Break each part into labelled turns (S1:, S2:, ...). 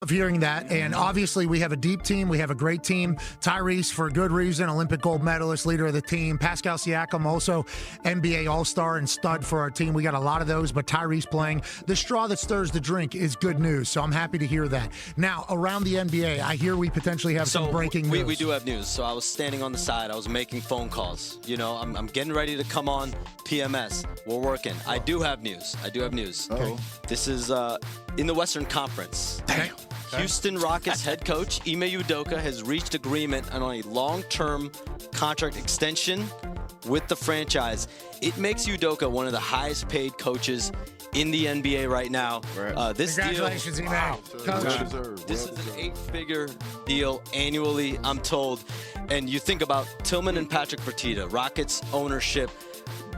S1: Of hearing that, and obviously we have a deep team. We have a great team. Tyrese, for good reason, Olympic gold medalist, leader of the team. Pascal Siakam, also NBA All-Star and stud for our team. We got a lot of those, but Tyrese playing. The straw that stirs the drink is good news, so I'm happy to hear that. Now, around the NBA, I hear we potentially have some breaking news.
S2: We do have news. So I was standing on the side. I was making phone calls. You know, I'm getting ready to come on PMS. We're working. I do have news.
S1: Okay.
S2: This is in the Western Conference.
S1: Damn.
S2: Houston Rockets head coach Ime Udoka has reached agreement on a long-term contract extension with the franchise. It makes Udoka one of the highest-paid coaches in the NBA right now.
S1: Right. Congratulations, Ime.
S3: Wow.
S1: Coach.
S2: This is an 8-figure deal annually, I'm told. And you think about Tillman and Patrick Fertitta, Rockets ownership,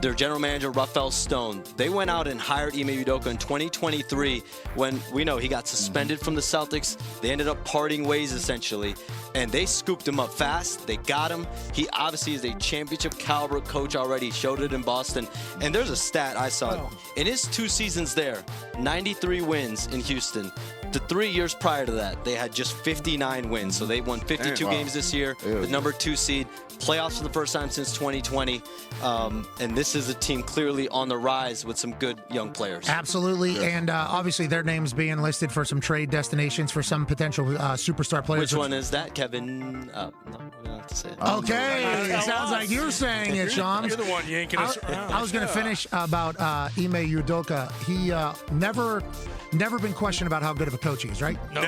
S2: their general manager, Rafael Stone. They went out and hired Ime Udoka in 2023 when we know he got suspended from the Celtics. They ended up parting ways, essentially, and they scooped him up fast. They got him. He obviously is a championship caliber coach already. Showed it in Boston. And there's a stat I saw. In his 2 seasons there, 93 wins in Houston. The 3 years prior to that, they had just 59 wins. So they won 52 games this year, the number 2 seed. Playoffs for the first time since 2020. And this is a team clearly on the rise with some good young players.
S1: Absolutely. Yeah. And obviously their names being listed for some trade destinations for some potential superstar players.
S2: Which one is that, Kevin? No, we don't have to say it.
S1: Okay. It sounds like you're saying it, Sean.
S3: You're the one yanking us around.
S1: I was going to finish about Ime Udoka. He never been questioned about how good of a coach he is, right?
S3: No.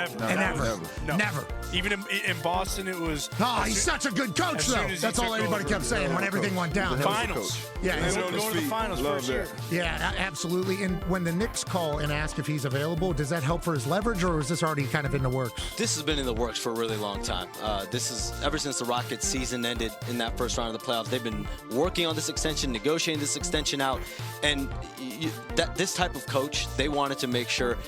S1: Never.
S3: Even in Boston, it was...
S1: Oh, he's such a good coach, though. That's all everybody kept saying when everything went down.
S3: Finals.
S1: Yeah,
S3: going to the finals first year.
S1: Yeah, absolutely. And when the Knicks call and ask if he's available, does that help for his leverage, or is this already kind of in the works?
S2: This has been in the works for a really long time. This is ever since the Rockets season ended in that first round of the playoffs. They've been working on this extension, negotiating this extension out, and this type of coach, they wanted to make sure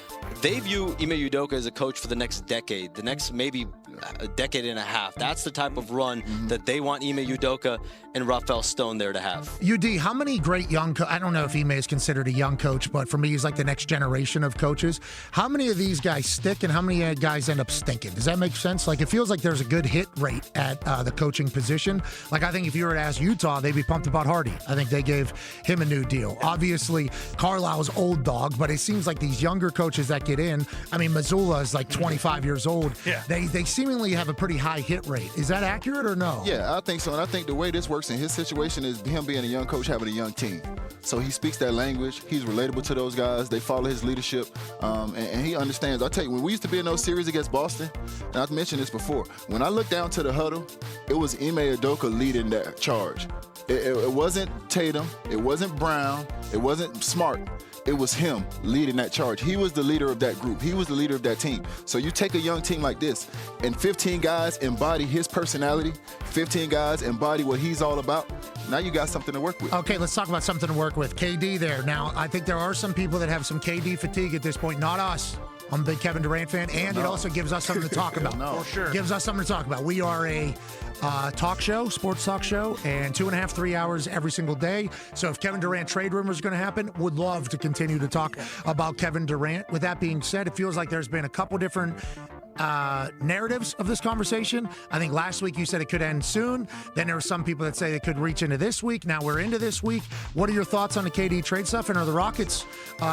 S2: they view Ime Udoka as a coach for the next decade, the next maybe a decade and a half. That's the type of run that they want Ime Udoka and Rafael Stone there to have.
S1: UD, how many great young I don't know if Ime is considered a young coach, but for me, he's like the next generation of coaches. How many of these guys stick and how many guys end up stinking? Does that make sense? Like, it feels like there's a good hit rate at the coaching position. Like, I think if you were to ask Utah, they'd be pumped about Hardy. I think they gave him a new deal. Obviously, Carlisle's old dog, but it seems like these younger coaches that get in, I mean, Mazzulla is like 25 years old.
S3: Yeah.
S1: They seemingly have a pretty high hit rate. Is that accurate or no?
S4: Yeah, I think so. And I think the way this works in his situation is him being a young coach, having a young team. So he speaks that language. He's relatable to those guys. They follow his leadership, and he understands. I'll tell you, when we used to be in those series against Boston, and I've mentioned this before, when I looked down to the huddle, it was Ime Udoka leading that charge. It wasn't Tatum. It wasn't Brown. It wasn't Smart. It was him leading that charge. He was the leader of that group. He was the leader of that team. So you take a young team like this, and 15 guys embody his personality, 15 guys embody what he's all about. Now you got something to work with.
S1: Okay, let's talk about something to work with. KD there. Now, I think there are some people that have some KD fatigue at this point. Not us. I'm a big Kevin Durant fan, and it also gives us something to talk about.
S3: For sure.
S1: Gives us something to talk about. We are a talk show, sports talk show, and 2.5, 3 hours every single day. So if Kevin Durant trade rumors are going to happen, would love to continue to talk about Kevin Durant. With that being said, it feels like there's been a couple different narratives of this conversation. I think last week you said it could end soon. Then there were some people that say it could reach into this week. Now we're into this week. What are your thoughts on the KD trade stuff? And are the Rockets,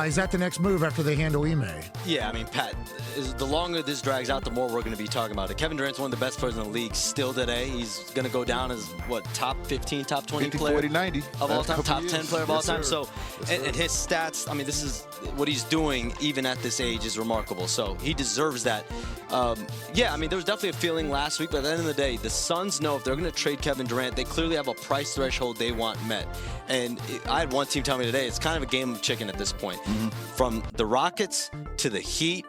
S1: is that the next move after they handle Ime?
S2: Yeah, I mean, Pat, the longer this drags out, the more we're going to be talking about it. Kevin Durant's one of the best players in the league still today. He's going to go down as, what, top 15, top 20
S4: 50,
S2: player
S4: 40, 90.
S2: of all time, top 10 player of all time.
S4: Sir.
S2: So, and his stats, I mean, this is what he's doing even at this age is remarkable. So he deserves that. Yeah, I mean, there was definitely a feeling last week, but at the end of the day, the Suns know if they're going to trade Kevin Durant, they clearly have a price threshold they want met. And I had one team tell me today, it's kind of a game of chicken at this point. From the Rockets to the Heat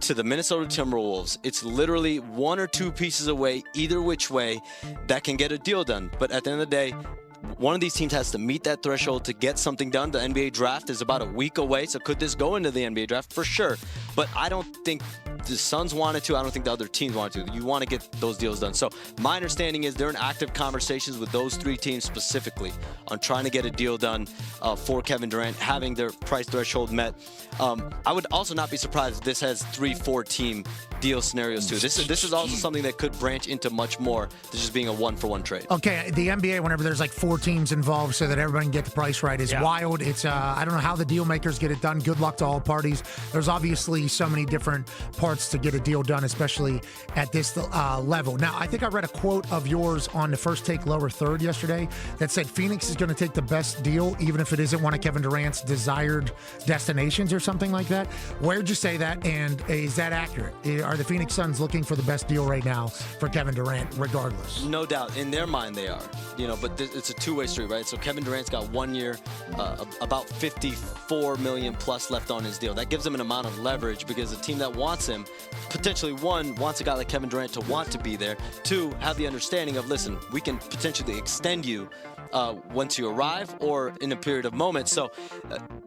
S2: to the Minnesota Timberwolves, it's literally one or two pieces away, either which way, that can get a deal done. But at the end of the day, one of these teams has to meet that threshold to get something done. The NBA draft is about a week away, so could this go into the NBA draft? For sure. But I don't think the Suns wanted to. I don't think the other teams wanted to. You want to get those deals done. So my understanding is they're in active conversations with those 3 teams specifically on trying to get a deal done for Kevin Durant, having their price threshold met. I would also not be surprised if this has 3-4 team deal scenarios too. This is also something that could branch into much more than just being a 1-for-1 trade.
S1: Okay, the NBA, whenever there's like 4 teams involved so that everybody can get the price right, is wild. It's I don't know how the deal makers get it done. Good luck to all parties. There's obviously so many different parts to get a deal done, especially at this level. Now, I think I read a quote of yours on the First Take Lower Third yesterday that said Phoenix is going to take the best deal, even if it isn't one of Kevin Durant's desired destinations or something like that. Where'd you say that, and is that accurate? Are the Phoenix Suns looking for the best deal right now for Kevin Durant, regardless?
S2: No doubt. In their mind, they are. But it's a two-way street, right? So Kevin Durant's got 1 year, about $54 million plus left on his deal. That gives him an amount of leverage because the team that wants him, potentially, 1, wants a guy like Kevin Durant to want to be there. 2, have the understanding of, listen, we can potentially extend you once you arrive or in a period of moments. So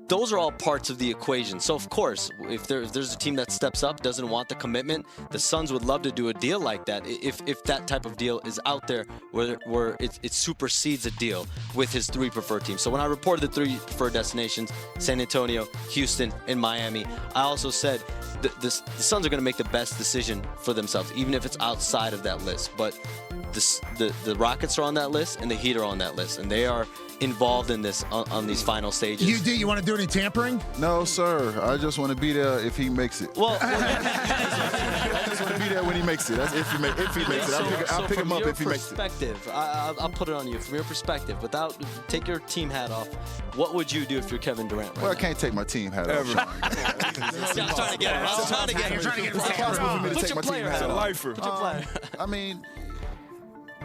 S2: those are all parts of the equation. So, of course, if there's a team that steps up, doesn't want the commitment, the Suns would love to do a deal like that if that type of deal is out there where it supersedes a deal with his 3 preferred teams. So when I reported the 3 preferred destinations, San Antonio, Houston, and Miami, I also said the Suns are going to make the best decision for themselves, even if it's outside of that list. But the Rockets are on that list, and the Heat are on that list, and they are involved in this on these final stages.
S1: You want to do any tampering?
S4: No, sir. I just want to be there if he makes it.
S2: Well,
S4: I just want to be there when he makes it. That's if he makes it. I'll pick him up if he makes it.
S2: I'll put it on you. From your perspective, take your team hat off, what would you do if you're Kevin Durant right
S4: Well, I
S2: now?
S4: can't take my team hat off.
S2: I'm trying to get him. I'm trying to get him.
S1: You're trying to get him.
S4: It's impossible for me to
S2: Put
S4: take
S2: your
S4: my team
S2: player
S4: hat
S2: hat
S4: off.
S2: on.
S3: Lifer.
S2: Put your player.
S4: I mean,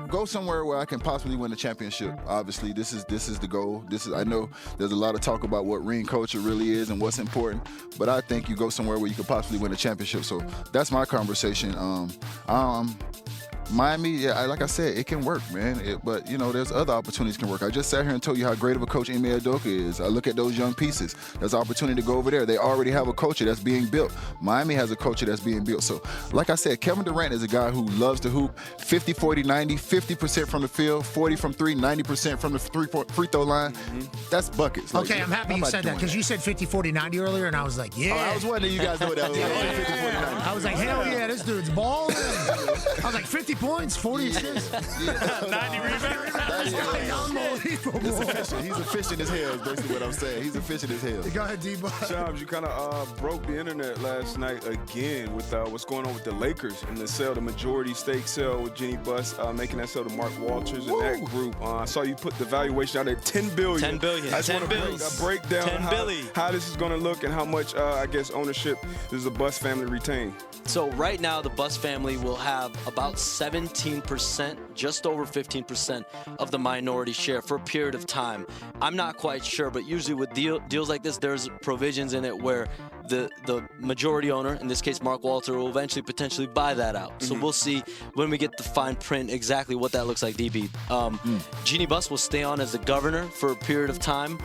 S4: go somewhere where I can possibly win the championship. Obviously, this is the goal. I know there's a lot of talk about what ring culture really is and what's important, but I think you go somewhere where you could possibly win a championship. So that's my conversation. Miami, yeah, like I said, it can work, man. But, there's other opportunities can work. I just sat here and told you how great of a coach Ime Udoka is. I look at those young pieces. There's opportunity to go over there. They already have a culture that's being built. Miami has a culture that's being built. So, like I said, Kevin Durant is a guy who loves to hoop 50, 40, 90, 50% from the field, 40 from 3, 90% from the free throw line. Mm-hmm. That's buckets.
S1: Okay, I'm happy you said that because you said 50, 40, 90 earlier, and I was like, yeah.
S4: Oh, I was wondering you guys know what that was. 50, 40, 90.
S1: I was like, hell yeah, this dude's balling. I was like, 50 points, 40 assists.
S3: 90 rebounds.
S1: Unbelievable.
S4: It's efficient. He's efficient as hell is basically what I'm saying. He's efficient as hell.
S1: Go ahead, D-Boy.
S3: Shams, you kind of broke the internet last night again with what's going on with the Lakers and the majority stake sale with Jenny Buss making that sale to Mark Walters and that group. I saw you put the valuation out at $10 billion.
S2: $10 billion.
S3: I just want to break down how this is going to look and how much, ownership does the Buss family retain.
S2: So right now, the Buss family will have about 17%, just over 15% of the minority share for a period of time. I'm not quite sure, but usually with deals like this, there's provisions in it where the majority owner, in this case Mark Walter, will eventually potentially buy that out. So we'll see when we get the fine print exactly what that looks like, DB. Jeannie Buss will stay on as the governor for a period of time.